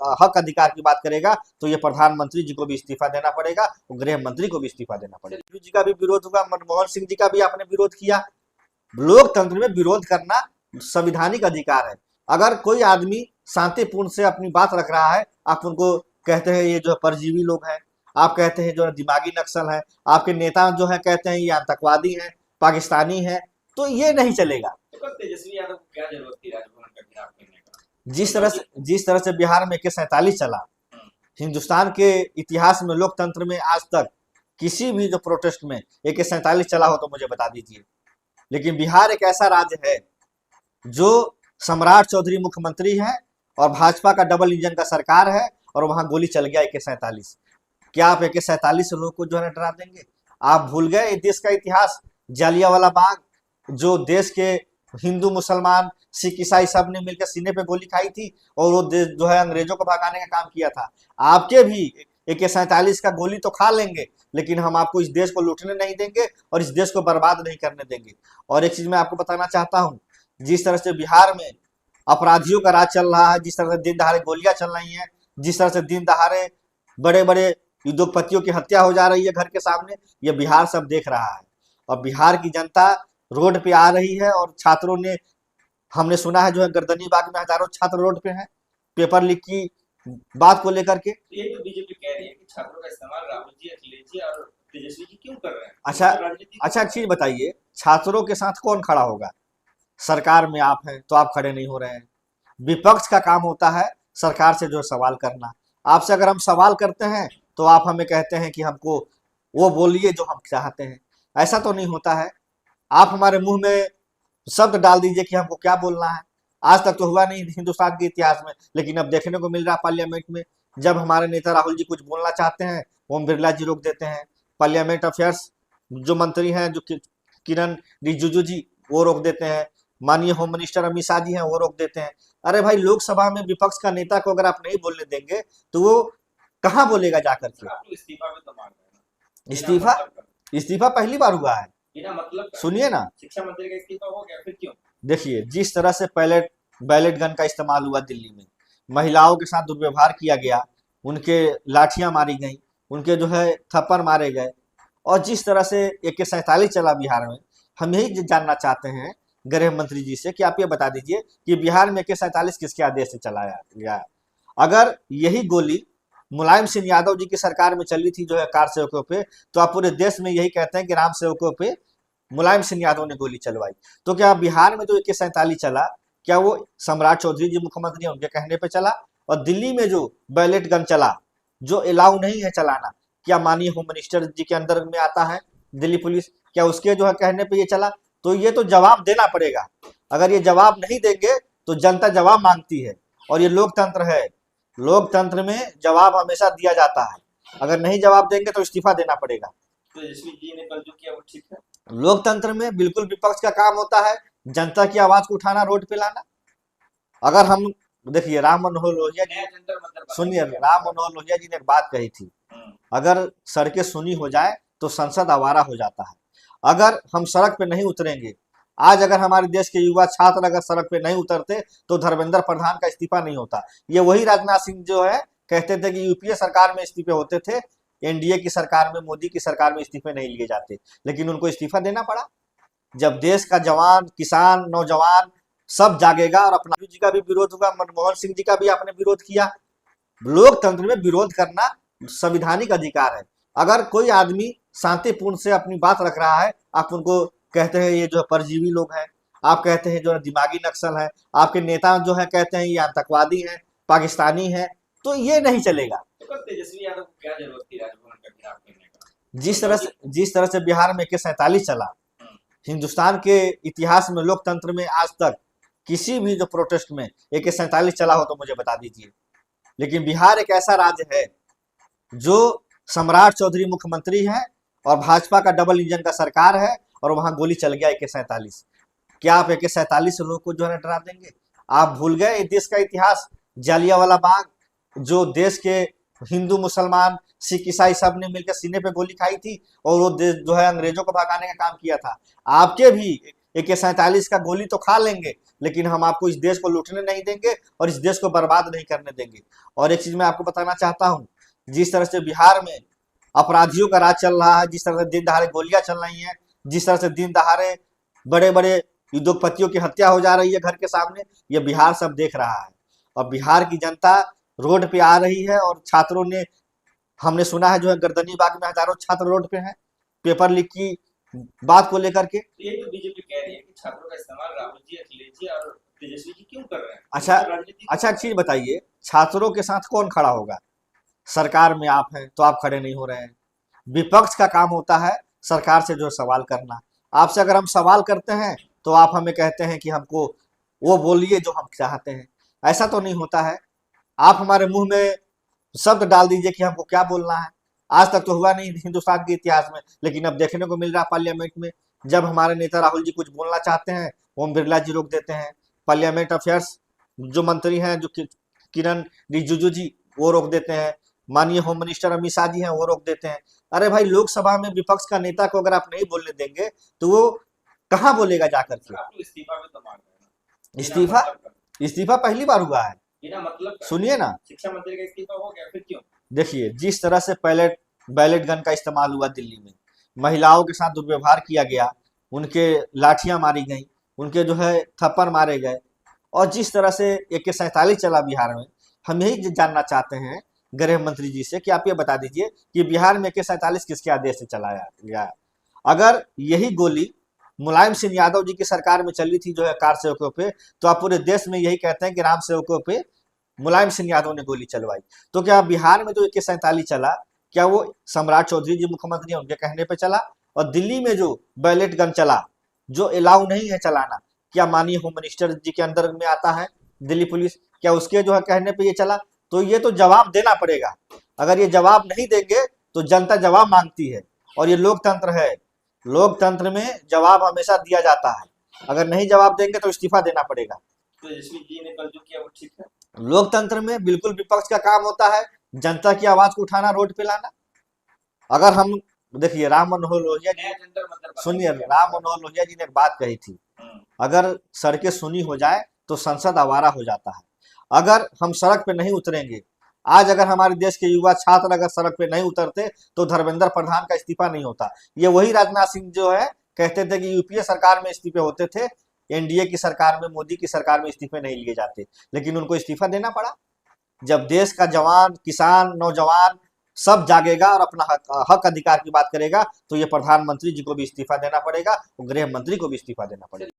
हक अधिकार की बात करेगा तो ये प्रधानमंत्री जी को भी इस्तीफा देना पड़ेगा और गृह मंत्री को भी इस्तीफा देना पड़ेगा। नेहरू जी का भी विरोध हुआ, मनमोहन सिंह जी का भी आपने विरोध किया। लोकतंत्र में विरोध करना संविधानिक अधिकार है। अगर कोई आदमी शांतिपूर्ण से अपनी बात रख रहा है, आप उनको कहते हैं ये जो परजीवी लोग हैं, आप कहते हैं जो है दिमागी नक्सल है, आपके नेता जो है कहते हैं ये आतंकवादी हैं, पाकिस्तानी हैं, तो ये नहीं चलेगा। तो तेजस्वी यादव को क्या जरूरत थी राजभवन का घेराव करने का? जिस तरह से बिहार में AK-47 चला, हिंदुस्तान के इतिहास में लोकतंत्र में आज तक किसी भी जो प्रोटेस्ट में AK-47 चला हो तो मुझे बता दीजिए। लेकिन बिहार एक ऐसा राज्य है जो सम्राट चौधरी मुख्यमंत्री है और भाजपा का डबल इंजन का सरकार है और वहां गोली चल गया AK-47। क्या आप AK-47 लोगों को जो है डरा देंगे? आप भूल गए देश का इतिहास, जालियांवाला बाग, जो देश के हिंदू मुसलमान सिख ईसाई सब ने मिलकर सीने पे गोली खाई थी और वो देश जो है अंग्रेजों को भगाने का काम किया था। आपके भी AK-47 का गोली तो खा लेंगे, लेकिन हम आपको इस देश को लूटने नहीं देंगे और इस देश को बर्बाद नहीं करने देंगे। और एक चीज मैं आपको बताना चाहता हूँ, जिस तरह से बिहार में अपराधियों का राज चल रहा है, जिस तरह से दिन दहाड़े गोलियां चल रही हैं, जिस तरह से दिन दहाड़े बड़े बड़े उद्योगपतियों की हत्या हो जा रही है घर के सामने, ये बिहार सब देख रहा है। और बिहार की जनता रोड पे आ रही है और छात्रों ने, हमने सुना है जो है गर्दनीबाग में हजारों छात्र रोड पे हैं पेपर लीक की बात को लेकर के। यही तो बीजेपी कह रही है कि छात्रों का इस्तेमाल राहुल जी, अखिलेश जी और तेजस्वी जी क्यों कर रहे हैं? अच्छा एक चीज बताइए, छात्रों के साथ कौन खड़ा होगा? सरकार में आप हैं तो आप खड़े नहीं हो रहे हैं। विपक्ष का काम होता है सरकार से जो सवाल करना। आपसे अगर हम सवाल करते हैं तो आप हमें कहते हैं कि हमको वो बोलिए जो हम चाहते हैं। ऐसा तो नहीं होता है। आप हमारे मुंह में शब्द डाल दीजिए कि हमको क्या बोलना है। आज तक तो हुआ नहीं हिंदुस्तान के इतिहास में, लेकिन अब देखने को मिल रहा पार्लियामेंट में, जब हमारे नेता राहुल जी कुछ बोलना चाहते हैं, ओम बिरला जी रोक देते हैं। पार्लियामेंट अफेयर्स जो मंत्री हैं, जो किरण रिजिजू जी, वो रोक देते हैं। माननीय होम मिनिस्टर अमित शाह जी हैं, वो रोक देते हैं। अरे भाई, लोकसभा में विपक्ष का नेता को अगर आप नहीं बोलने देंगे तो वो कहाँ बोलेगा जाकर के? आप तो इस्तीफा भी तो मांग रहे हैं ना। इस्तीफा इस्तीफा पहली बार हुआ है। बिना मतलब का। सुनिए ना, शिक्षा मंत्री का इस्तीफा हो गया, फिर क्यों? देखिए जिस तरह से बैलेट गन का इस्तेमाल हुआ दिल्ली में, महिलाओं के साथ दुर्व्यवहार किया गया, उनके लाठियां मारी गई, उनके जो है थप्पड़ मारे गए, और जिस तरह से AK-47 चला बिहार में, हम यही जानना चाहते हैं गृह मंत्री जी से कि आप ये बता दीजिए कि बिहार में AK-47 किसके आदेश से चलाया गया? अगर यही गोली मुलायम सिंह यादव जी की सरकार में चली थी जो है कार सेवकों पे, तो आप पूरे देश में यही कहते हैं कि राम सेवकों पे मुलायम सिंह यादव ने गोली चलवाई। तो क्या बिहार में जो AK-47 चला, क्या वो सम्राट चौधरी जी मुख्यमंत्री हैं उनके कहने पे चला? और दिल्ली में जो बैलेट गन चला, जो अलाउ नहीं है चलाना, क्या माननीय होम मिनिस्टर जी के अंदर में आता है दिल्ली पुलिस? क्या उसके जो है कहने पे ये चला? तो ये तो जवाब देना पड़ेगा। अगर ये जवाब नहीं देंगे तो जनता जवाब मांगती है, और ये लोकतंत्र है। लोकतंत्र में जवाब हमेशा दिया जाता है। अगर नहीं जवाब देंगे तो इस्तीफा देना पड़ेगा। तेजस्वी जी ने कल जो किया वो ठीक है? लोकतंत्र में बिल्कुल विपक्ष का काम होता है जनता की आवाज को उठाना, रोड पे लाना। अगर हम देखिए, राम मनोहर लोहिया जी, सुनिए, राम मनोहर लोहिया जी ने एक बात कही थी, अगर सड़कें सुनी हो जाए तो संसद आवारा हो जाता है। अगर हम सड़क पे नहीं उतरेंगे, आज अगर हमारे देश के युवा छात्र अगर सड़क पे नहीं उतरते तो धर्मेंद्र प्रधान का इस्तीफा नहीं होता। ये वही राजनाथ सिंह जो है कहते थे कि यूपीए सरकार में इस्तीफे होते थे, एनडीए की सरकार में, मोदी की सरकार में इस्तीफे नहीं लिए जाते, लेकिन उनको इस्तीफा देना पड़ा। जब देश का जवान, किसान, नौजवान सब जागेगा और अपना जी का भी विरोध होगा, मनमोहन सिंह जी का भी आपने विरोध किया। लोकतंत्र में विरोध करना संविधानिक अधिकार है। अगर कोई आदमी शांतिपूर्ण से अपनी बात रख रहा है, आप उनको कहते हैं ये जो परजीवी लोग हैं, आप कहते हैं जो है दिमागी नक्सल है, आपके नेता जो है कहते हैं ये आतंकवादी हैं, पाकिस्तानी हैं, तो ये नहीं चलेगा। तो तेजस्वी यादव को क्या जरूरत थी राजभवन का घेराव करने का? जिस तरह से बिहार में AK-47 चला, हिंदुस्तान के इतिहास में लोकतंत्र में आज तक किसी भी जो प्रोटेस्ट में AK-47 चला हो तो मुझे बता दीजिए। लेकिन बिहार एक ऐसा राज्य है जो सम्राट चौधरी मुख्यमंत्री है और भाजपा का डबल इंजन का सरकार है, और वहां गोली चल गया AK-47। क्या आप AK-47 लोगों को जो है डरा देंगे? आप भूल गए देश का इतिहास, जालियांवाला बाग, जो देश के हिंदू मुसलमान सिख ईसाई सब ने मिलकर सीने पे गोली खाई थी और वो देश जो है अंग्रेजों को भगाने का काम किया था। आपके भी AK-47 का गोली तो खा लेंगे, लेकिन हम आपको इस देश को लूटने नहीं देंगे और इस देश को बर्बाद नहीं करने देंगे। और एक चीज मैं आपको बताना चाहता हूँ, जिस तरह से बिहार में अपराधियों का राज चल रहा है, जिस तरह से दिन दहाड़े गोलियां चल रही हैं, जिस तरह से दिन दहाड़े बड़े बड़े उद्योगपतियों की हत्या हो जा रही है घर के सामने, ये बिहार सब देख रहा है। और बिहार की जनता रोड पे आ रही है और छात्रों ने, हमने सुना है जो है गर्दनी बाग में हजारों छात्र रोड पे हैं पेपर लीक की बात को लेकर के। तो यही तो बीजेपी कह रही है कि छात्रों का इस्तेमाल राहुल जी, अखिलेश जी और तेजस्वी जी क्यों कर रहे हैं? अच्छा राजनीति अच्छा, एक चीज बताइए, छात्रों के साथ कौन खड़ा होगा? सरकार में आप हैं तो आप खड़े नहीं हो रहे हैं। विपक्ष का काम होता है सरकार से जो सवाल करना। आपसे अगर हम सवाल करते हैं तो आप हमें कहते हैं कि हमको वो बोलिए जो हम चाहते हैं। ऐसा तो नहीं होता है। आप हमारे मुंह में शब्द डाल दीजिए कि हमको क्या बोलना है। आज तक तो हुआ नहीं हिंदुस्तान के इतिहास में, लेकिन अब देखने को मिल रहा है पार्लियामेंट में, जब हमारे नेता राहुल जी कुछ बोलना चाहते हैं, ओम बिरला जी रोक देते हैं। पार्लियामेंट अफेयर्स जो मंत्री हैं, जो किरण रिजिजू जी, वो रोक देते हैं। माननीय होम मिनिस्टर अमित शाह जी हैं, वो रोक देते हैं। अरे भाई, लोकसभा में विपक्ष का नेता को अगर आप नहीं बोलने देंगे तो वो कहाँ बोलेगा जाकर के? आप लोग इस्तीफा भी तो मांग रहे हैं ना, बिना इस्तीफा मतलब का। इस्तीफा पहली बार हुआ है। बिना मतलब का। सुनिए ना, शिक्षा मंत्री का इस्तीफा हो गया, फिर क्यों? देखिए जिस तरह से बैलेट गन का इस्तेमाल हुआ दिल्ली में, महिलाओं के साथ दुर्व्यवहार किया गया, उनके लाठियां मारी गई, उनके जो है थप्पड़ मारे गए, और जिस तरह से AK-47 चला बिहार में, हम यही जानना चाहते हैं गृह मंत्री जी से कि आप ये बता दीजिए कि बिहार में AK-47 किसके आदेश से चलाया गया? अगर यही गोली मुलायम सिंह यादव जी की सरकार में चली थी जो है कार सेवकों पे, तो आप पूरे देश में यही कहते हैं कि राम सेवकों पे मुलायम सिंह यादव ने गोली चलवाई। तो क्या बिहार में जो AK-47 चला, क्या वो सम्राट चौधरी जी मुख्यमंत्री हैं उनके कहने पे चला? और दिल्ली में जो बैलेट गन चला, जो अलाउ नहीं है चलाना, क्या माननीय होम मिनिस्टर जी के अंदर में आता है दिल्ली पुलिस? क्या उसके जो है कहने पे ये चला? तो ये तो जवाब देना पड़ेगा। अगर ये जवाब नहीं देंगे तो जनता जवाब मांगती है, और ये लोकतंत्र है। लोकतंत्र में जवाब हमेशा दिया जाता है। अगर नहीं जवाब देंगे तो इस्तीफा देना पड़ेगा। तेजस्वी जी ने कल जो किया वो ठीक है? लोकतंत्र में बिल्कुल विपक्ष का काम होता है जनता की आवाज को उठाना, रोड पे लाना। अगर हम देखिए, राम मनोहर लोहिया जी, नया जंतर मंतर बना सुनिए, दिया। राम मनोहर लोहिया जी ने एक बात कही थी, अगर सड़कें सुनी हो जाए तो संसद आवारा हो जाता है। अगर हम सड़क पे नहीं उतरेंगे, आज अगर हमारे देश के युवा छात्र अगर सड़क पे नहीं उतरते तो धर्मेंद्र प्रधान का इस्तीफा नहीं होता। ये वही राजनाथ सिंह जो है कहते थे कि यूपीए सरकार में इस्तीफे होते थे, एनडीए की सरकार में, मोदी की सरकार में इस्तीफे नहीं लिए जाते, लेकिन उनको इस्तीफा देना पड़ा। जब देश का जवान, किसान, नौजवान सब जागेगा और अपना हक अधिकार की बात करेगा तो ये प्रधानमंत्री जी को भी इस्तीफा देना पड़ेगा और गृह मंत्री को भी इस्तीफा देना पड़ेगा।